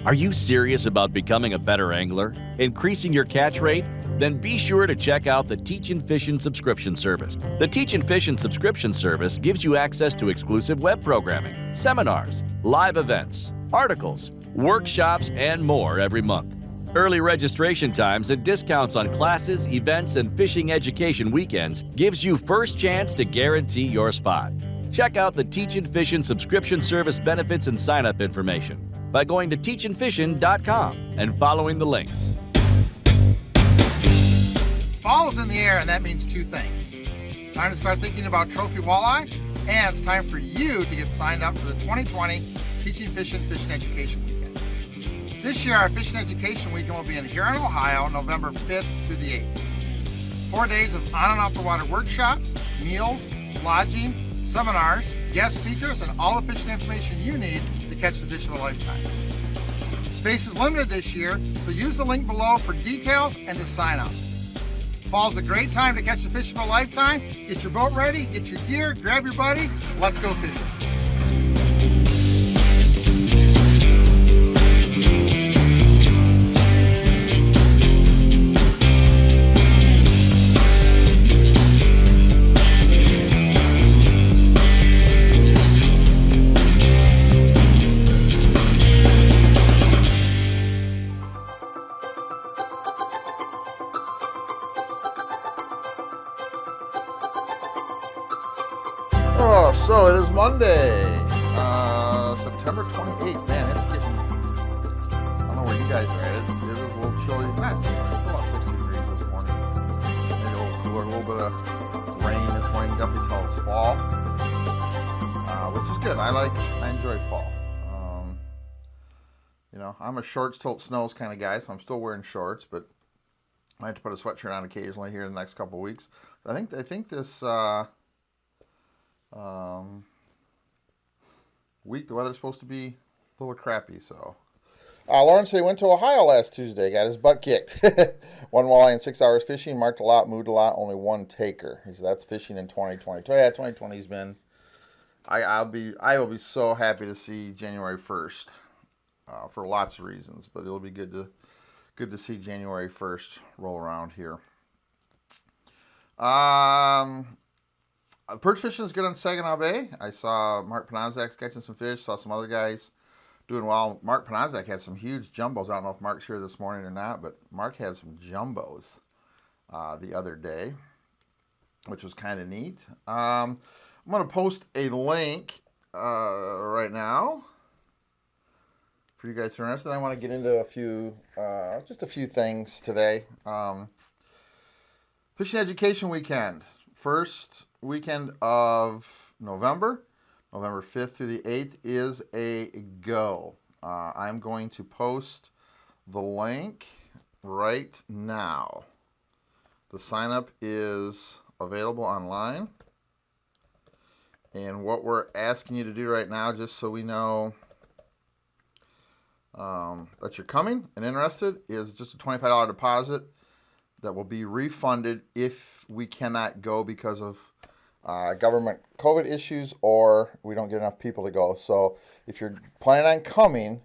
Are you serious about becoming a better angler? Increasing your catch rate? Then be sure to check out the Teachin' Fishin' subscription service. The Teachin' Fishin' subscription service gives you access to exclusive web programming, seminars, live events, articles, workshops, and more every month. Early registration times and discounts on classes, events, and fishing education weekends gives you first chance to guarantee your spot. Check out the Teachin' Fishin' subscription service benefits and sign-up information by going to teachinfishin.com and following the links. Fall is in the air, and that means two things. Time to start thinking about trophy walleye, and it's time for you to get signed up for the 2020 Teachin' Fishin' Fishing Education Weekend. This year, our Fishing Education Weekend will be in Huron, Ohio, November 5th through the 8th. 4 days of on and off the water workshops, meals, lodging, seminars, guest speakers, and all the fishing information you need to catch the fish of a lifetime. Space is limited this year, so use the link below for details and to sign up. Fall's a great time to catch the fish of a lifetime. Get your boat ready, get your gear, grab your buddy, let's go fishing. So it is Monday, September 28th. Man, it's getting, I don't know where you guys are at. It is a little chilly. Not too much, about 60 degrees this morning. Maybe a little cooler, a little bit of rain this morning. Definitely tell it's fall, which is good. I enjoy fall. I'm a shorts till it snows kind of guy, so I'm still wearing shorts, but I have to put a sweatshirt on occasionally here in the next couple of weeks. I think this week the weather's supposed to be a little crappy, so Lauren said he went to Ohio last Tuesday, got his butt kicked. 1 walleye in 6 hours fishing, marked a lot, moved a lot, only 1 taker. He said that's fishing in 2020. Yeah, 2020's been, I will be so happy to see January 1st for lots of reasons, but it'll be good to see January 1st roll around here. Perch fishing is good on Saginaw Bay. I saw Mark Panazak's catching some fish, saw some other guys doing well. Mark Panazak had some huge jumbos. I don't know if Mark's here this morning or not, but Mark had some jumbos the other day, which was kind of neat. I'm going to post a link right now for you guys who are interested. I want to get into just a few things today. Fishing Education Weekend. First weekend of November 5th through the 8th is a go. I'm going to post the link right now. The sign up is available online. And what we're asking you to do right now, just so we know that you're coming and interested, is just a $25 deposit that will be refunded if we cannot go because of government COVID issues or we don't get enough people to go. So if you're planning on coming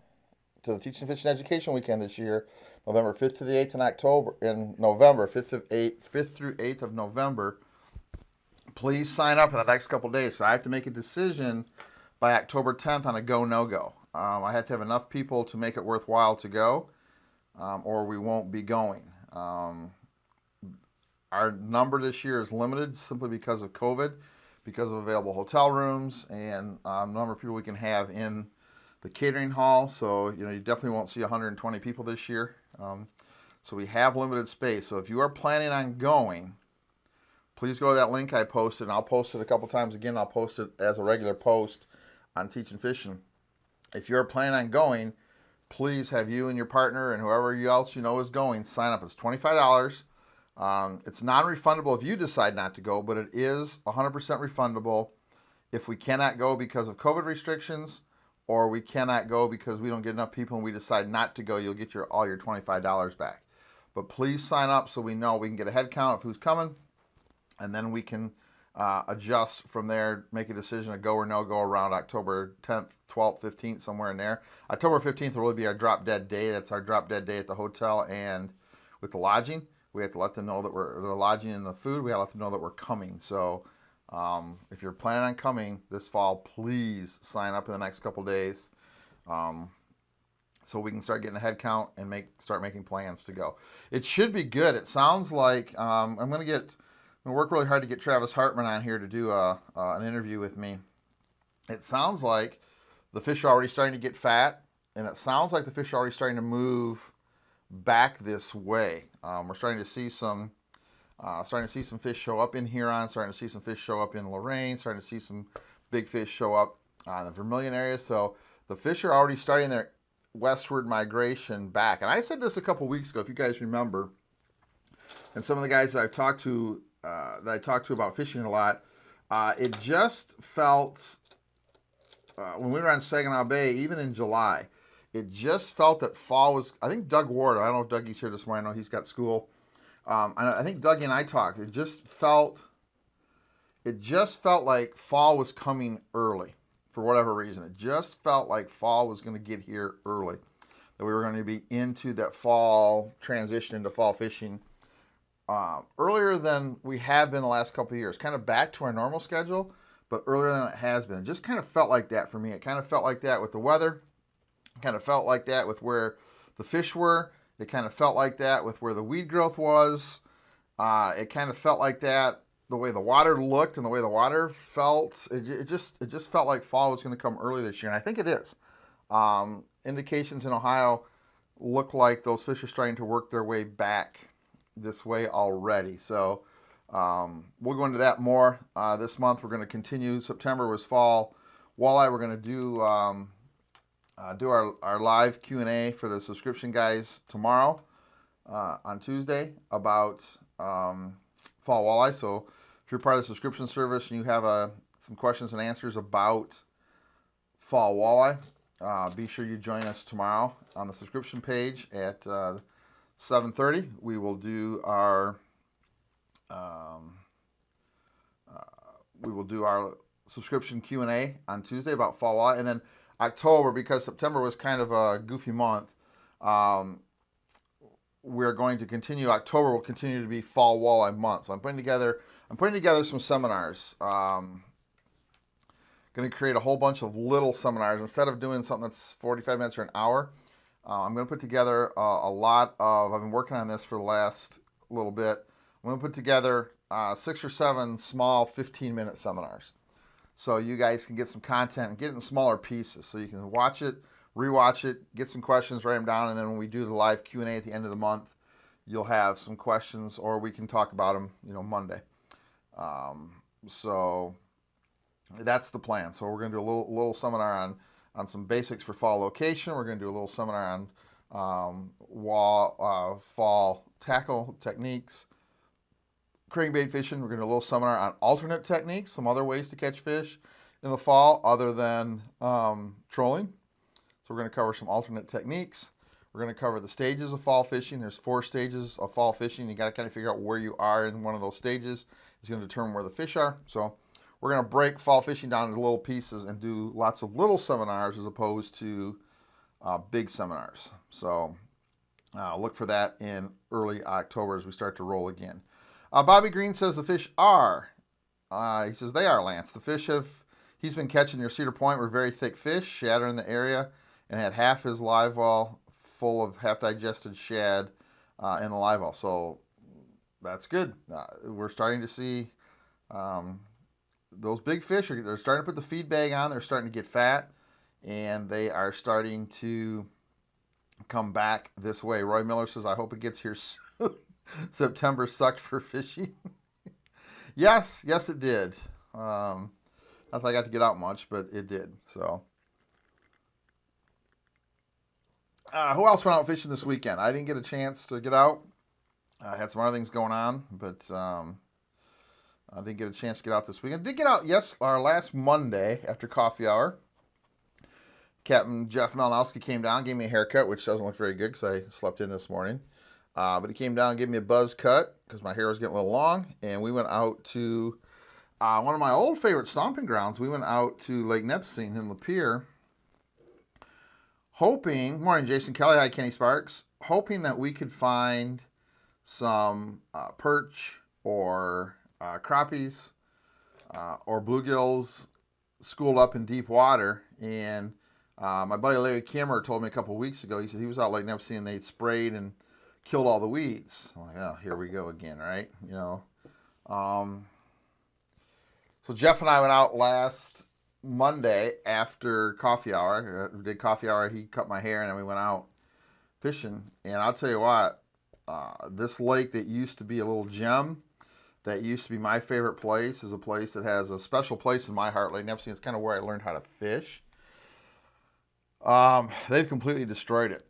to the Teachin' Fishin' Education Weekend this year, November 5th to the 8th in November 5th through 8th of November, please sign up for the next couple days. So I have to make a decision by October 10th on a go, no-go. I have to have enough people to make it worthwhile to go, or we won't be going. Our number this year is limited simply because of COVID, because of available hotel rooms and the number of people we can have in the catering hall. So, you definitely won't see 120 people this year. So we have limited space. So if you are planning on going, please go to that link I posted, and I'll post it a couple times again. I'll post it as a regular post on Teachin' Fishin'. If you're planning on going, please have you and your partner and whoever else you know is going sign up. It's $25. It's non-refundable if you decide not to go, but it is 100% refundable if we cannot go because of COVID restrictions, or we cannot go because we don't get enough people and we decide not to go. You'll get all your $25 back. But please sign up so we know we can get a head count of who's coming, and then we can adjust from there, make a decision to go or no go around October 10th, 12th, 15th, somewhere in there. October 15th will really be our drop dead day. That's our drop dead day at the hotel and with the lodging. We have to let them know that the lodging and the food. We have to let them know that we're coming. So if you're planning on coming this fall, please sign up in the next couple days. So we can start getting a head count and start making plans to go. It should be good. It sounds like I'm going to work really hard to get Travis Hartman on here to do an interview with me. It sounds like the fish are already starting to get fat, and it sounds like the fish are already starting to move back this way. We're starting to see some fish show up in Huron, starting to see some fish show up in Lorraine, starting to see some big fish show up in the Vermilion area. So the fish are already starting their westward migration back. And I said this a couple weeks ago, if you guys remember, and some of the guys that I talked to about fishing a lot, it just felt when we were on Saginaw Bay, even in July, it just felt that fall was. I think Doug Ward. I don't know if Dougie's here this morning. I know he's got school. I think Dougie and I talked. It just felt like fall was coming early. For whatever reason, it just felt like fall was going to get here early, that we were going to be into that fall transition into fall fishing earlier than we have been the last couple of years, kind of back to our normal schedule, but earlier than it has been. It just kind of felt like that for me. It kind of felt like that with the weather. It kind of felt like that with where the fish were. It kind of felt like that with where the weed growth was. It kind of felt like that the way the water looked and the way the water felt. It just felt like fall was going to come early this year, and I think it is. Indications in Ohio look like those fish are starting to work their way back this way already. So we'll go into that more this month. We're going to continue. September was fall walleye. We're going to do our live Q&A for the subscription guys tomorrow on Tuesday about fall walleye. So if you're part of the subscription service and you have some questions and answers about fall walleye, be sure you join us tomorrow on the subscription page at 7:30. We will do our subscription Q&A on Tuesday about fall walleye, and then October, because September was kind of a goofy month. We're going to continue. October will continue to be fall walleye month. So I'm putting together some seminars. Going to create a whole bunch of little seminars instead of doing something that's 45 minutes or an hour. I'm going to put together a lot of. I've been working on this for the last little bit. I'm going to put together 6 or 7 small 15-minute seminars, so you guys can get some content and get it in smaller pieces, so you can watch it, rewatch it, get some questions, write them down, and then when we do the live Q&A at the end of the month, you'll have some questions, or we can talk about them, Monday. So that's the plan. So we're going to do a little seminar on some basics for fall location. We're going to do a little seminar on fall tackle techniques, crankbait fishing. We're going to do a little seminar on alternate techniques, some other ways to catch fish in the fall other than trolling. So we're going to cover some alternate techniques. We're going to cover the stages of fall fishing. There's 4 stages of fall fishing. You got to kind of figure out where you are in one of those stages. It's going to determine where the fish are. So we're going to break fall fishing down into little pieces and do lots of little seminars as opposed to big seminars. So look for that in early October as we start to roll again. Bobby Green says the fish are. He says they are, Lance. The fish he's been catching near Cedar Point were very thick fish, shad in the area, and had half his live well full of half-digested shad in the live well. So that's good. We're starting to see those big fish. They're starting to put the feed bag on. They're starting to get fat, and they are starting to come back this way. Roy Miller says, I hope it gets here soon. September sucked for fishing. Yes, it did. Not that I got to get out much, but it did. So, who else went out fishing this weekend? I didn't get a chance to get out. I had some other things going on, but I didn't get a chance to get out this weekend. Did get out last Monday after coffee hour. Captain Jeff Malinowski came down, gave me a haircut, which doesn't look very good because I slept in this morning. But he came down and gave me a buzz cut because my hair was getting a little long, and we went out to one of my old favorite stomping grounds, we went out to Lake Nipissing in Lapeer, hoping, morning Jason Kelly, hi Kenny Sparks, hoping that we could find some perch or crappies or bluegills schooled up in deep water. And my buddy Larry Kimmer told me a couple of weeks ago, he said he was out Lake Nipissing and they sprayed and killed all the weeds. I'm like, oh, here we go again, right? You know. So Jeff and I went out last Monday after coffee hour. We did coffee hour. He cut my hair, and then we went out fishing. And I'll tell you what, this lake that used to be a little gem, that used to be my favorite place, is a place that has a special place in my heart. Lake Nipissing, it's kind of where I learned how to fish. They've completely destroyed it.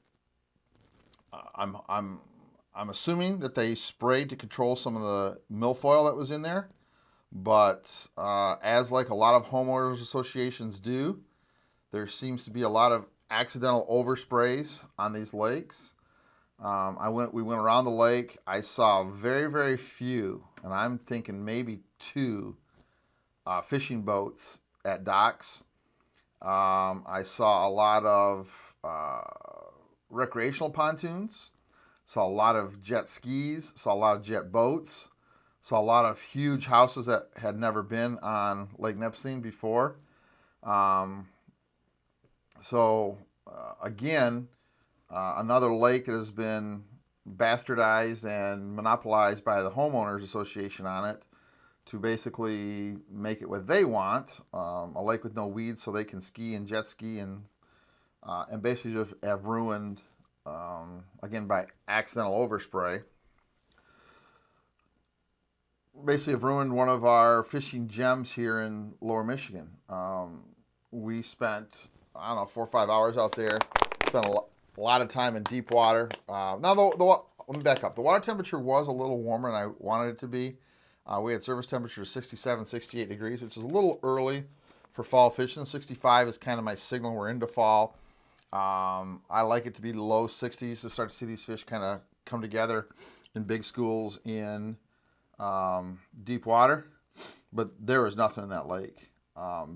I'm assuming that they sprayed to control some of the milfoil that was in there. But as like a lot of homeowners associations do, there seems to be a lot of accidental oversprays on these lakes. We went around the lake. I saw very, very few, and I'm thinking maybe 2 fishing boats at docks. I saw a lot of recreational pontoons, saw a lot of jet skis, saw a lot of jet boats. Saw a lot of huge houses that had never been on Lake Nipissing before. Again, another lake that has been bastardized and monopolized by the homeowners association on it to basically make it what they want, a lake with no weeds so they can ski and jet ski and basically just have ruined, again, by accidental overspray, basically have ruined one of our fishing gems here in Lower Michigan. We spent, I don't know, 4 or 5 hours out there, spent a lot of time in deep water. Now, let me back up. The water temperature was a little warmer than I wanted it to be. We had surface temperature of 67, 68 degrees, which is a little early for fall fishing. 65 is kind of my signal we're into fall. I like it to be low 60s to start to see these fish kind of come together in big schools in deep water, but there was nothing in that lake.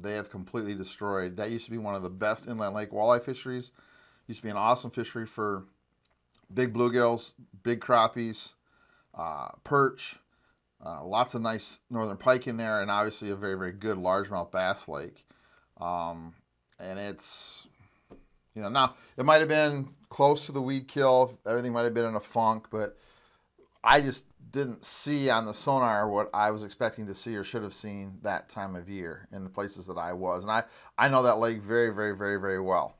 They have completely destroyed. That used to be one of the best inland lake walleye fisheries. Used to be an awesome fishery for big bluegills, big crappies, perch, lots of nice northern pike in there, and obviously a very, very good largemouth bass lake. And it's, now it might have been close to the weed kill. Everything might have been in a funk, but I just didn't see on the sonar what I was expecting to see or should have seen that time of year in the places that I was. And I know that lake very, very, very, very well.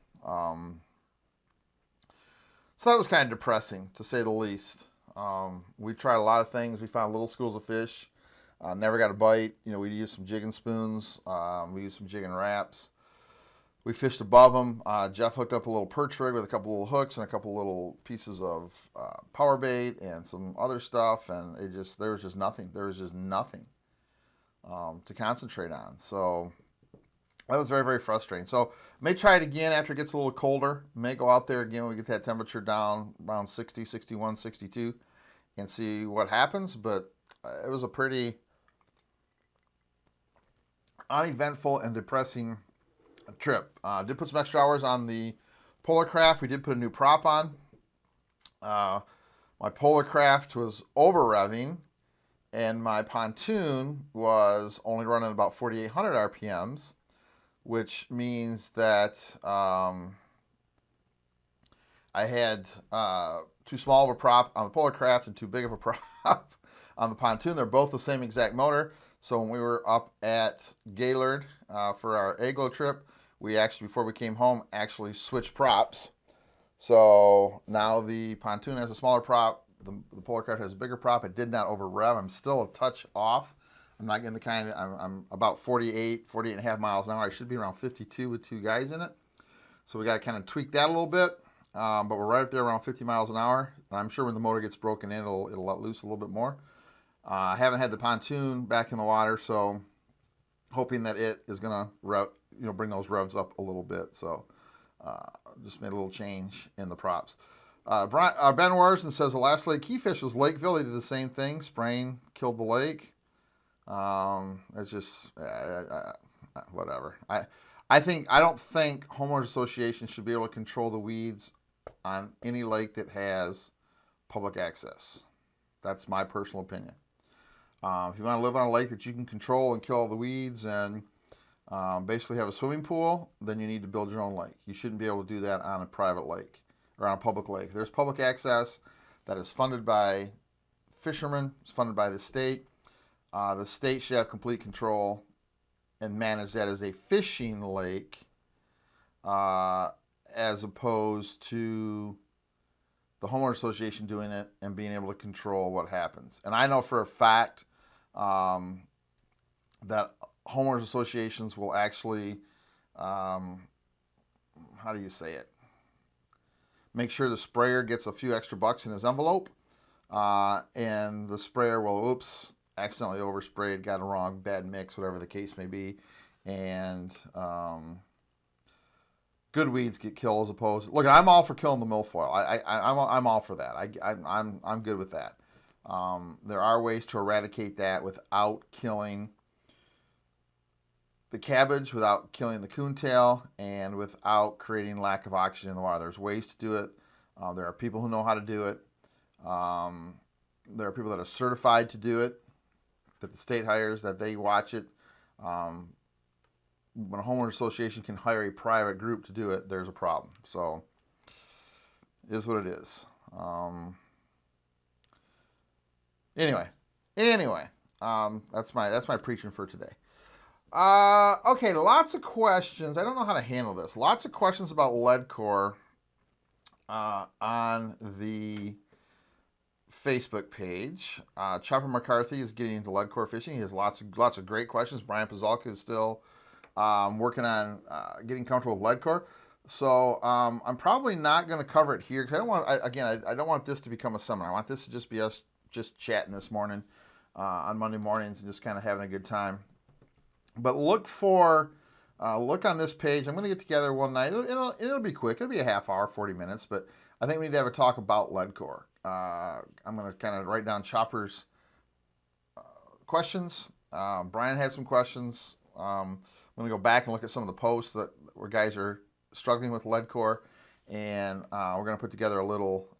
So that was kind of depressing, to say the least. We tried a lot of things. We found little schools of fish. Never got a bite. We used some jigging spoons. We used some jigging wraps. We fished above them. Jeff hooked up a little perch rig with a couple little hooks and a couple little pieces of power bait and some other stuff, and there was just nothing. There was just nothing to concentrate on. So that was very, very frustrating. So may try it again after it gets a little colder. May go out there again when we get that temperature down around 60, 61, 62 and see what happens. But it was a pretty uneventful and depressing trip. Did put some extra hours on the Polar Craft. We did put a new prop on. My Polar Craft was over revving, and my pontoon was only running about 4,800 RPMs, which means that I had too small of a prop on the Polar Craft and too big of a prop on the pontoon. They're both the same exact motor. So when we were up at Gaylord for our Aglo trip, we actually, before we came home, actually switched props. So now the pontoon has a smaller prop, the Polar Craft has a bigger prop. It did not over rev. I'm still a touch off. I'm not getting the kind of, I'm about 48 and a half miles an hour. I should be around 52 with 2 guys in it. So we got to kind of tweak that a little bit. But we're right up there around 50 miles an hour. And I'm sure when the motor gets broken in, it'll let loose a little bit more. I haven't had the pontoon back in the water, so hoping that it is going to bring those revs up a little bit. So just made a little change in the props. Ben Warson says the last lake he fished was Lakeville. They did the same thing. Spraying killed the lake. It's just whatever. I don't think homeowners associations should be able to control the weeds on any lake that has public access. That's my personal opinion. If you want to live on a lake that you can control and kill all the weeds and basically have a swimming pool, then you need to build your own lake. You shouldn't be able to do that on a private lake or on a public lake. There's public access that is funded by fishermen, it's funded by the state. The state should have complete control and manage that as a fishing lake as opposed to the homeowner association doing it and being able to control what happens. And I know for a fact that homeowners associations will actually, how do you say it? Make sure the sprayer gets a few extra bucks in his envelope, and the sprayer will, oops, accidentally oversprayed, got a wrong, bad mix, whatever the case may be, and good weeds get killed as opposed. Look, I'm all for killing the milfoil. I'm all for that. I'm good with that. There are ways to eradicate that without killing the cabbage, without killing the coontail, and without creating lack of oxygen in the water. There's ways to do it. There are people who know how to do it. There are people that are certified to do it, that the state hires, that they watch it. When a homeowner association can hire a private group to do it, there's a problem. So, it is what it is. Anyway, that's my preaching for today. Okay, lots of questions. I don't know how to handle this. Lots of questions about leadcore on the Facebook page. Chopper McCarthy is getting into leadcore fishing. He has lots of great questions. Brian Pazalka is still working on getting comfortable with leadcore. So I'm probably not going to cover it here because I don't want this to become a seminar. I want this to just be us just chatting this morning on Monday mornings and just kind of having a good time. But look on this page. I'm going to get together one night. It'll be quick. It'll be a half hour, 40 minutes. But I think we need to have a talk about leadcore. I'm going to kind of write down Chopper's questions. Brian had some questions. I'm going to go back and look at some of the posts where guys are struggling with leadcore, and we're going to put together a little.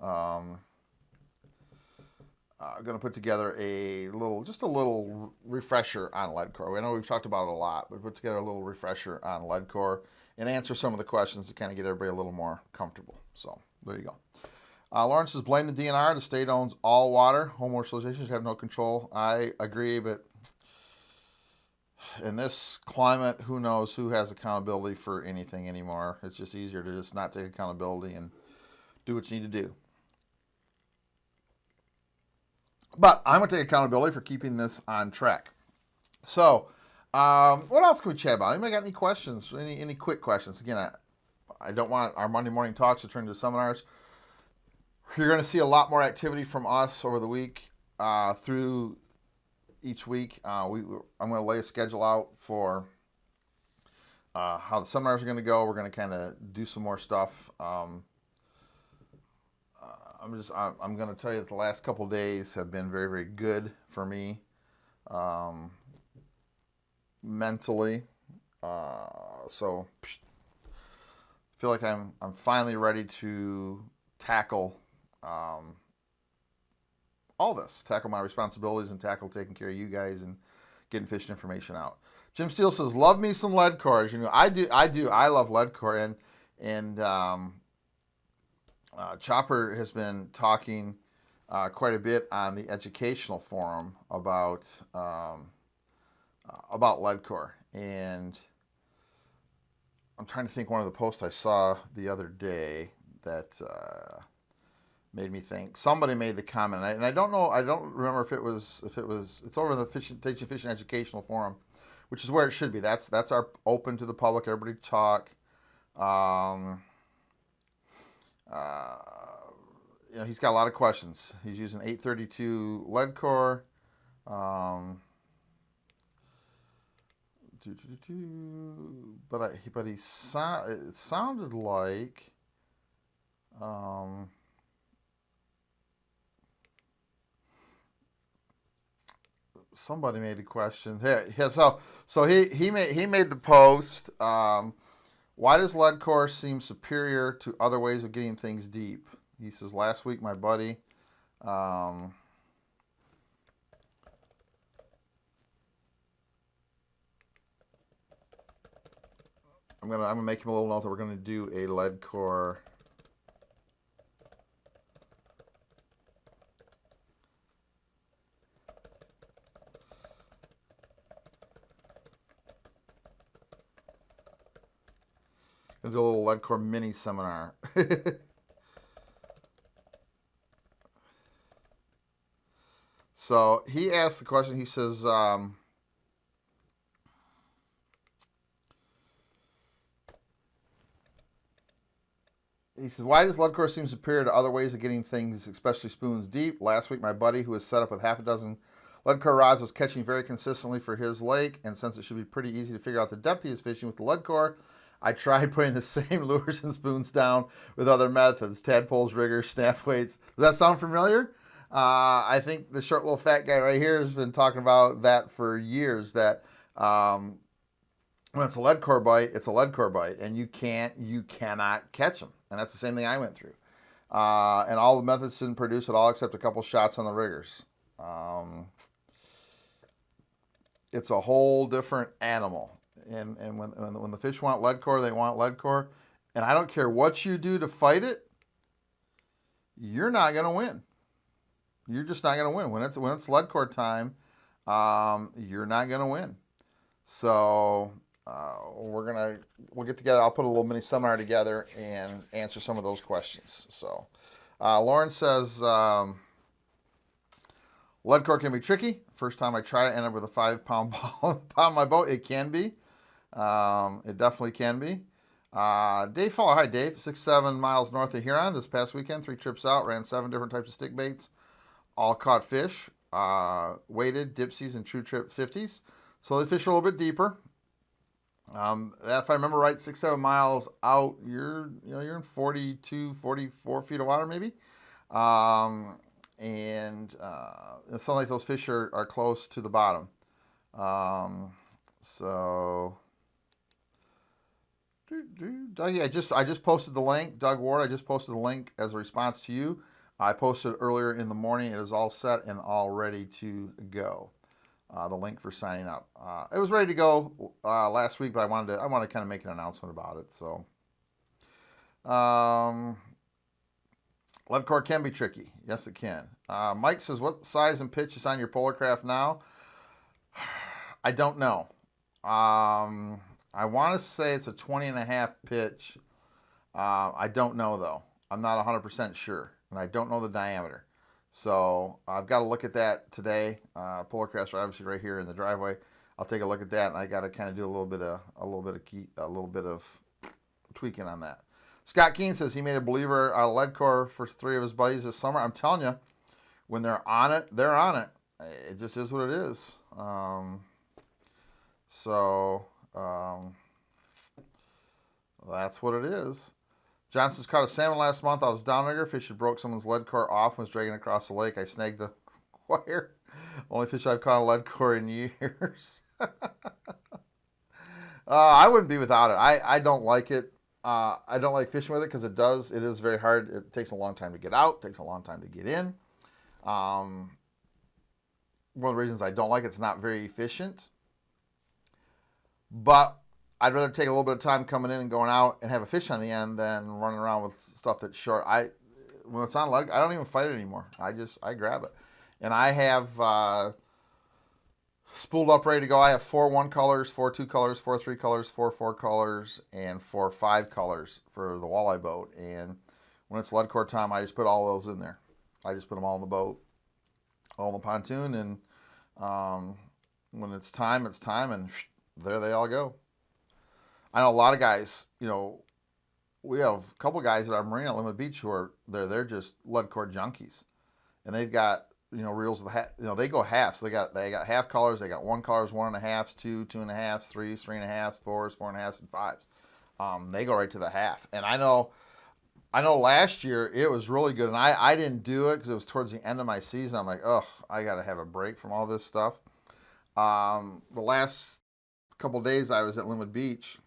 Going to put together a little refresher on leadcore. I know we've talked about it a lot, but put together a little refresher on leadcore and answer some of the questions to kind of get everybody a little more comfortable. So there you go. Lawrence says, blame the DNR. The state owns all water. Homeowner associations have no control. I agree, but in this climate, who knows who has accountability for anything anymore. It's just easier to just not take accountability and do what you need to do. But I'm going to take accountability for keeping this on track. So, what else can we chat about? Anybody got any questions? Any quick questions? Again, I don't want our Monday morning talks to turn into seminars. You're going to see a lot more activity from us over the week, through each week. I'm going to lay a schedule out for how the seminars are going to go. We're going to kind of do some more stuff. I'm going to tell you that the last couple of days have been very, very good for me, mentally. So I feel like I'm finally ready to tackle all this, tackle my responsibilities and tackle taking care of you guys and getting fishing information out. Jim Steele says, love me some leadcore. You know, I do. I love leadcore, and Chopper has been talking quite a bit on the educational forum about leadcore, and I'm trying to think one of the posts I saw the other day that made me think. Somebody made the comment, and I don't know. I don't remember if it was. It's over in the Teaching Fishing Educational Forum, which is where it should be. That's our open to the public. Everybody talk. You know, he's got a lot of questions. He's using 832 leadcore. But it sounded like somebody made a question. Yeah, so he made the post. Why does leadcore seem superior to other ways of getting things deep? He says, last week my buddy, I'm gonna make him a little note that we're gonna do a leadcore. Gonna do a little leadcore mini seminar. So he asked the question. He says, why does leadcore seem superior to other ways of getting things, especially spoons, deep? Last week, my buddy, who was set up with half a dozen leadcore rods, was catching very consistently for his lake, and since it should be pretty easy to figure out the depth he is fishing with the leadcore, I tried putting the same lures and spoons down with other methods, tadpoles, riggers, snap weights. Does that sound familiar? I think the short little fat guy right here has been talking about that for years, that when it's a leadcore bite, it's a leadcore bite, and you cannot catch them. And that's the same thing I went through. And all the methods didn't produce at all except a couple shots on the riggers. It's a whole different animal. And when the fish want leadcore, they want leadcore. And I don't care what you do to fight it, you're not going to win. You're just not going to win. When it's leadcore time, you're not going to win. So we'll get together. I'll put a little mini seminar together and answer some of those questions. So Lauren says leadcore can be tricky. First time I tried it, I ended up with a 5-pound ball on my boat. It can be. It definitely can be. Dave Fowler, hi Dave, 6-7 miles north of Huron. This past weekend, 3 trips out, ran 7 different types of stick baits, all caught fish, weighted, dipsies, and true trip 50s. So the fish are a little bit deeper. If I remember right, 6-7 miles out, you're in 42, 44 feet of water maybe. And it sounds like those fish are close to the bottom. So Doug, I just posted the link. Doug Ward, I just posted the link as a response to you. I posted earlier in the morning. It is all set and all ready to go. The link for signing up. It was ready to go last week, but I wanted to kind of make an announcement about it. So, leadcore can be tricky. Yes, it can. Mike says, what size and pitch is on your polar craft now? I don't know. I want to say it's a 20.5 pitch. I don't know though. I'm not 100% sure, and I don't know the diameter. So I've got to look at that today. Polar crafts are obviously right here in the driveway. I'll take a look at that, and I got to kind of do a little bit of tweaking on that. Scott Keene says he made a believer out of leadcore for 3 of his buddies this summer. I'm telling you, when they're on it, they're on it. It just is what it is. That's what it is. Johnson's caught a salmon last month. I was downrigger. Fish had broke someone's leadcore off and was dragging across the lake. I snagged the wire. Only fish I've caught on leadcore in years. I wouldn't be without it. I don't like it. I don't like fishing with it because it is very hard. It takes a long time to get out. It takes a long time to get in. One of the reasons I don't like it's not very efficient. But I'd rather take a little bit of time coming in and going out and have a fish on the end than running around with stuff that's short. When it's on lead, I don't even fight it anymore. I grab it. And I have spooled up ready to go. I have 4 1 colors, 4 2 colors, 4 3 colors, 4 4 colors, and 4 5 colors for the walleye boat. And when it's leadcore time, I just put all those in there. I just put them all in the boat, all in the pontoon, and when it's time, and there they all go. I know a lot of guys, we have a couple guys at our marina at Limit Beach who are they're just leadcore junkies, and they've got reels of the they go halves. So they got half colors. They got 1 colors, 1.5s, 2, 2.5s, 3s, 3.5s, 4s, 4.5s, and 5s. They go right to the half. And I know last year it was really good, and I didn't do it because it was towards the end of my season. I'm like, I got to have a break from all this stuff. The last couple of days I was at Linwood Beach,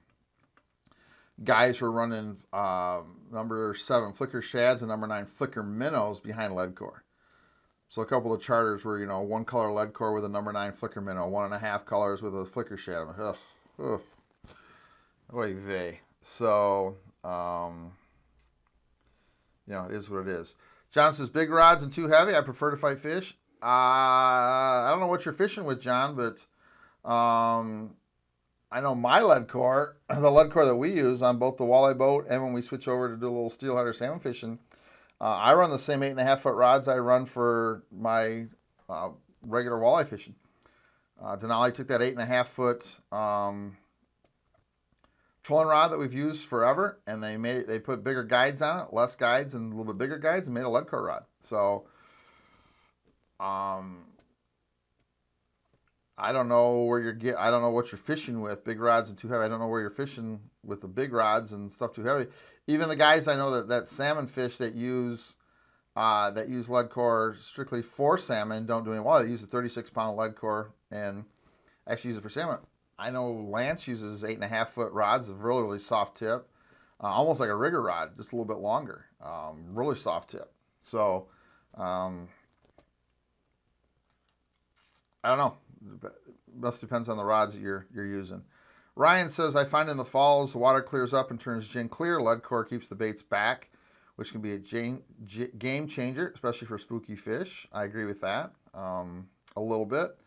guys were running number 7 flicker shads and number 9 flicker minnows behind leadcore. So a couple of charters were, you know, 1 color leadcore with a number 9 flicker minnow, 1.5 colors with a flicker shad. I'm like, ugh, ugh. Oy vey. So, you know, it is what it is. John says, big rods and too heavy. I prefer to fight fish. I don't know what you're fishing with, John, but I know my lead core, the lead core that we use on both the walleye boat and when we switch over to do a little steelhead or salmon fishing, I run the same 8.5 foot rods I run for my regular walleye fishing. Denali took that 8.5 foot trolling rod that we've used forever, and they put bigger guides on it, less guides and a little bit bigger guides, and made a lead core rod. So I don't know where I don't know what you're fishing with, big rods and too heavy. I don't know where you're fishing with the big rods and stuff too heavy. Even the guys I know that salmon fish that use lead core strictly for salmon don't do any walleye. They use a 36-pound lead core and actually use it for salmon. I know Lance uses 8.5 foot rods of really, really soft tip, almost like a rigger rod, just a little bit longer, really soft tip. So I don't know. Must depends on the rods that you're using. Ryan says, I find in the falls the water clears up and turns gin clear. Lead core keeps the baits back, which can be a game changer, especially for spooky fish. I agree with that a little bit.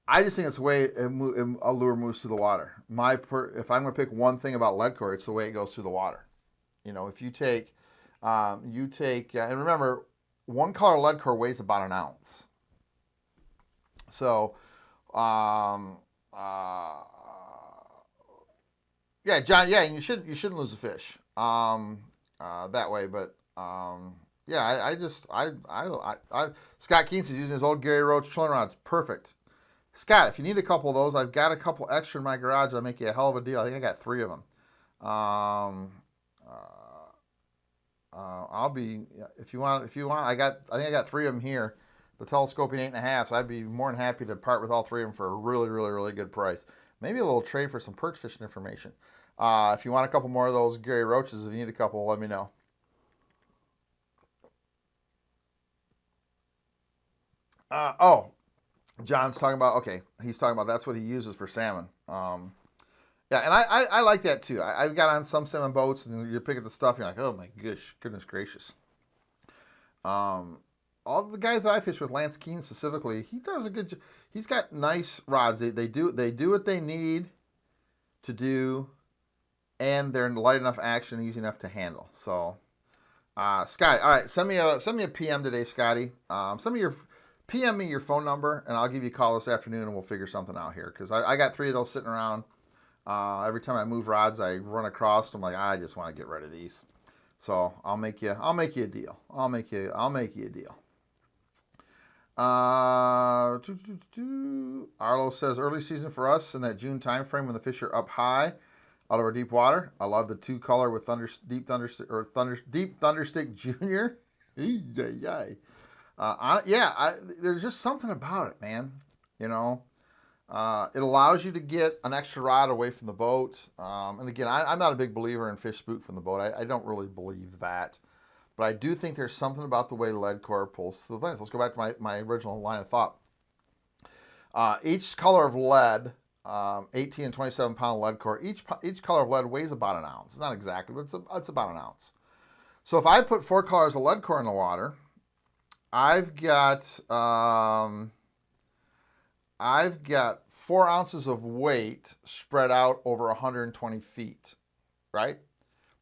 I just think it's the way a lure moves through the water. If I'm going to pick one thing about lead core, it's the way it goes through the water. You know, if you take, and remember, 1 color lead core weighs about an ounce. So, yeah, John, yeah, you shouldn't lose a fish that way. But yeah, Scott Keen's using his old Gary Roach trolling rods, perfect. Scott, if you need a couple of those, I've got a couple extra in my garage. I'll make you a hell of a deal. I think I got 3 of them. I'll be if you want. I think I got 3 of them here. The telescoping 8.5, so I'd be more than happy to part with all 3 of them for a really, really, really good price. Maybe a little trade for some perch fishing information. If you want a couple more of those Gary Roaches, if you need a couple, let me know. John's talking about, okay, he's talking about that's what he uses for salmon. Yeah, and I like that too. I've got on some salmon boats, and you pick at the stuff, you're like, oh my goodness gracious. All the guys that I fish with, Lance Keen specifically, he does a good job. He's got nice rods. They do what they need to do, and they're in light enough action, easy enough to handle. So, Scotty, all right, send me a PM today, Scotty. PM me your phone number, and I'll give you a call this afternoon, and we'll figure something out here. Because I got 3 of those sitting around. Every time I move rods, I run across them. Like, I just want to get rid of these. So I'll make you a deal. I'll make you a deal. Arlo says early season for us in that June time frame when the fish are up high out of our deep water. I love the 2 color with Deep Thunderstick Junior. There's just something about it, man. You know, it allows you to get an extra rod away from the boat. And again, I'm not a big believer in fish spook from the boat. I don't really believe that. But I do think there's something about the way lead core pulls to the lens. Let's go back to my original line of thought. Each color of lead, 18 and 27 pound lead core, each color of lead weighs about an ounce. It's not exactly, but it's about an ounce. So if I put 4 colors of lead core in the water, I've got 4 ounces of weight spread out over 120 feet, right?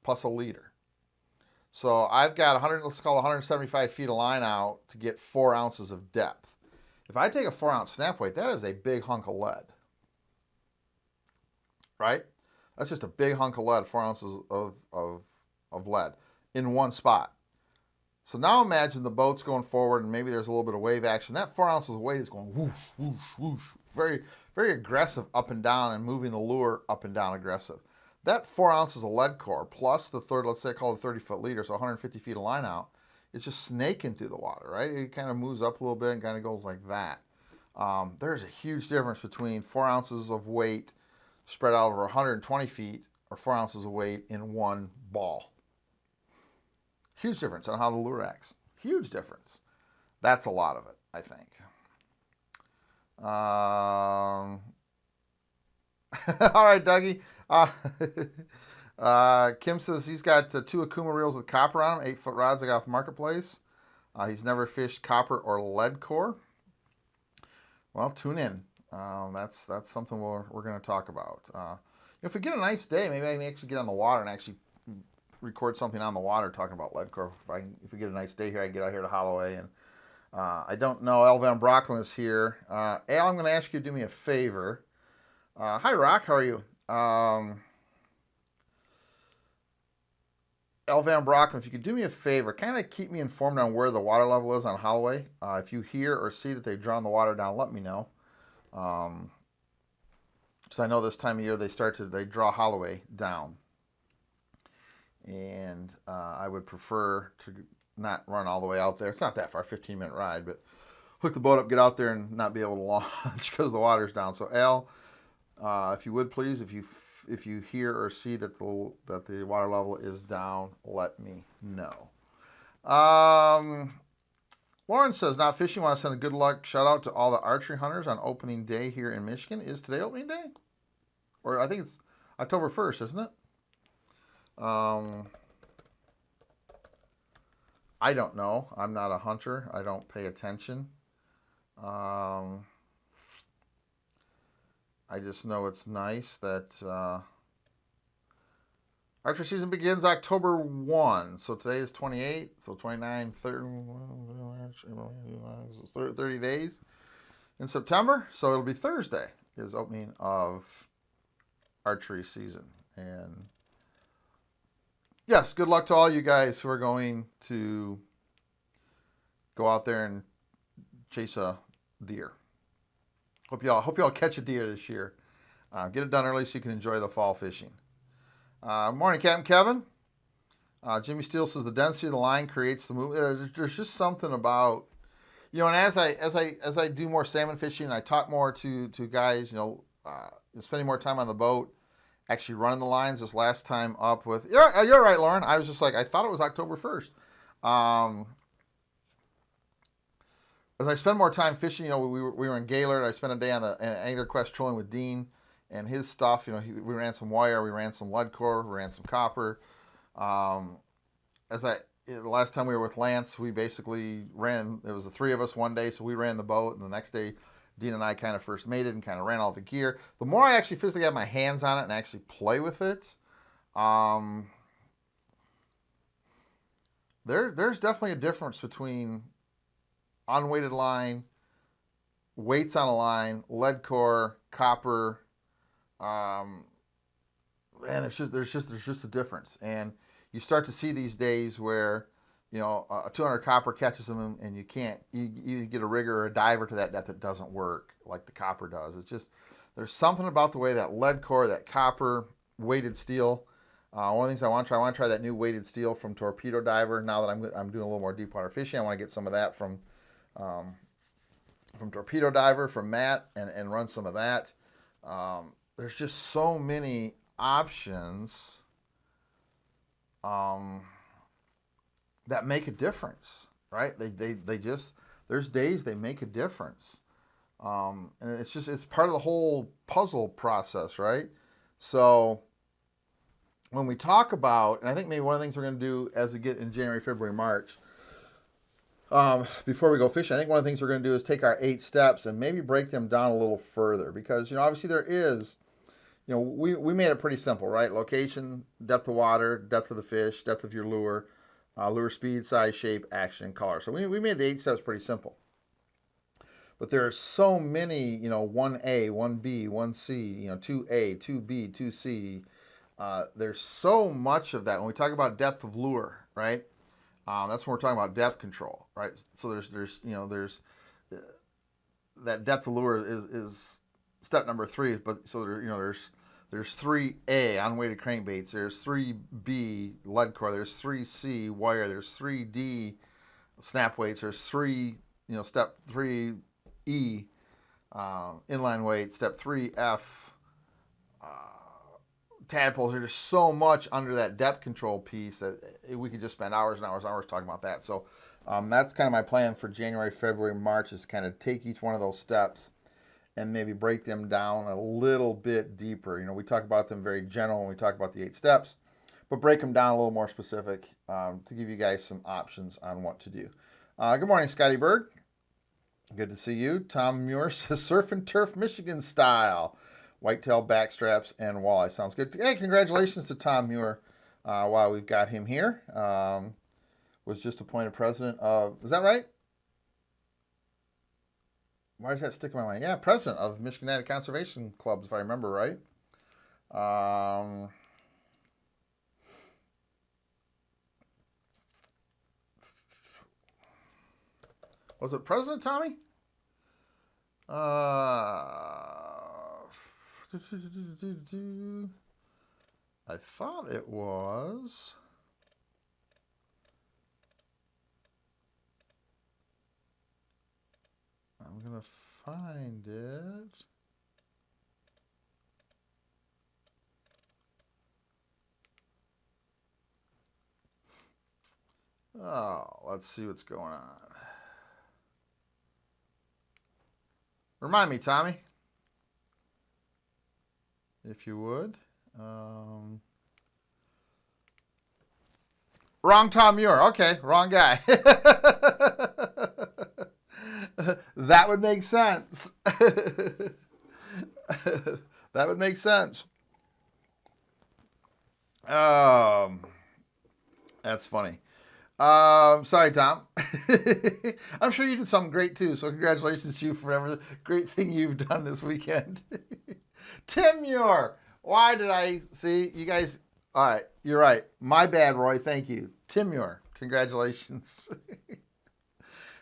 Plus a liter. So I've got let's call it 175 feet of line out to get 4 ounces of depth. If I take a 4 ounce snap weight, that is a big hunk of lead, right? That's just a big hunk of lead, 4 ounces of lead in one spot. So now imagine the boat's going forward and maybe there's a little bit of wave action. That 4 ounces of weight is going whoosh, whoosh, whoosh. Very, very aggressive up and down and moving the lure up and down aggressive. That 4 ounces of lead core plus the third, let's say I call it a 30-foot leader, so 150 feet of line out, it's just snaking through the water, right? It kind of moves up a little bit and kind of goes like that. There's a huge difference between 4 ounces of weight spread out over 120 feet or 4 ounces of weight in one ball. Huge difference on how the lure acts. Huge difference. That's a lot of it, I think. All right, Dougie. Kim says he's got 2 Akuma reels with copper on them, 8-foot rods I got off Marketplace. He's never fished copper or lead core. Well, tune in. That's something we're going to talk about. If we get a nice day, maybe I can actually get on the water and actually record something on the water talking about lead core. If we get a nice day here, I can get out here to Holloway. And I don't know, Al Van Brocklin is here. Al, I'm going to ask you to do me a favor. Hi, Rock. How are you? Al Van Brocklin, if you could do me a favor, kind of keep me informed on where the water level is on Holloway. If you hear or see that they've drawn the water down, let me know. Because I know this time of year they draw Holloway down. And I would prefer to not run all the way out there. It's not that far, 15-minute ride, but hook the boat up, get out there, and not be able to launch because the water's down. So Al, if you would please, if you hear or see that the water level is down, let me know. Lauren says, not fishing. Want to send a good luck shout out to all the archery hunters on opening day here in Michigan. Is today opening day? Or I think it's October 1st, isn't it? I don't know. I'm not a hunter. I don't pay attention. I just know it's nice that archery season begins October 1. So today is 28. So 29, 30 days in September. So it'll be Thursday is opening of archery season. And yes, good luck to all you guys who are going to go out there and chase a deer. Hope y'all catch a deer this year. Get it done early so you can enjoy the fall fishing. Morning, Captain Kevin. Jimmy Steele says the density of the line creates the movement. There's just something about, and as I do more salmon fishing and I talk more to guys, spending more time on the boat, actually running the lines this last time up with, you're right, Lauren. I was just like, I thought it was October 1st. As I spend more time fishing, we were in Gaylord. I spent a day on the Angler Quest trolling with Dean and his stuff. We ran some wire, we ran some lead core, we ran some copper. The last time we were with Lance, we basically ran, it was the 3 of us one day, so we ran the boat, and the next day, Dean and I kind of first mated and kind of ran all the gear. The more I actually physically have my hands on it and actually play with it, there's definitely a difference between unweighted line, weights on a line, lead core, copper, and there's just a difference. And you start to see these days where a 200 copper catches them and you get a rigger or a diver to that depth that doesn't work like the copper does. It's just, there's something about the way that lead core, that copper weighted steel. One of the things I want to try that new weighted steel from Torpedo Diver. Now that I'm doing a little more deep water fishing, I want to get some of that from Torpedo Diver, from Matt, and run some of that. There's just so many options that make a difference, right? They just, there's days they make a difference. And it's part of the whole puzzle process, right? So when we talk about, and I think maybe one of the things we're going to do as we get in January, February, March, before we go fishing, I think one of the things we're going to do is take our 8 steps and maybe break them down a little further, because obviously there is, we made it pretty simple, right? Location, depth of water, depth of the fish, depth of your lure, lure speed, size, shape, action, and color. So we made the 8 steps pretty simple. But there are so many, 1A, 1B, 1C, 2A, 2B, 2C. There's so much of that when we talk about depth of lure, right? That's when we're talking about depth control, right? So there's that depth of lure is step number 3. But so there's 3A unweighted crankbaits. There's 3B lead core. There's 3C wire. There's 3D snap weights. There's step 3E inline weight, step 3F, tadpoles. Are just so much under that depth control piece that we could just spend hours and hours and hours talking about that. So that's kind of my plan for January, February, March, is kind of take each one of those steps and maybe break them down a little bit deeper. We talk about them very general when we talk about the 8 steps, but break them down a little more specific to give you guys some options on what to do. Good morning, Scotty Bird. Good to see you. Tom Muir says surf and turf Michigan style. Whitetail backstraps and walleye. Sounds good. Hey, congratulations to Tom Muir while we've got him here. Was just appointed president of, is that right? Why does that stick in my mind? Yeah, president of Michigan Ag Conservation Clubs, if I remember right. Was it President Tommy? I thought it was. I'm going to find it. Oh, let's see what's going on. Remind me, Tommy, if you would. Wrong Tom Muir. Okay, wrong guy. That would make sense. That would make sense. That's funny. Sorry, Tom. I'm sure you did something great too. So congratulations to you for every great thing you've done this weekend. Tim Muir. Why did I see you guys? All right, you're right. My bad, Roy. Thank you, Tim Muir. Congratulations.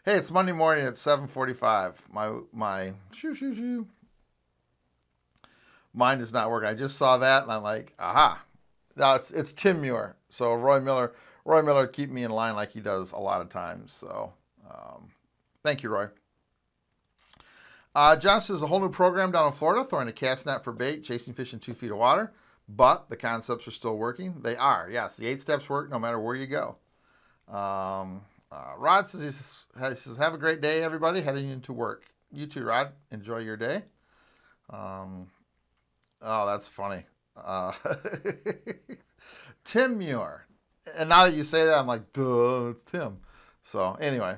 Hey, it's Monday morning at 7:45. My mind is not working. I just saw that and I'm like, aha. No, it's Tim Muir. So Roy Miller keep me in line like he does a lot of times. So thank you, Roy. John says a whole new program down in Florida, throwing a cast net for bait, chasing fish in 2 feet of water. But the concepts are still working. They are, yes. The 8 steps work no matter where you go. Rod says, he says, have a great day, everybody, heading into work. You too, Rod. Enjoy your day. Oh, that's funny. Tim Muir. And now that you say that, I'm like, duh, it's Tim. So anyway,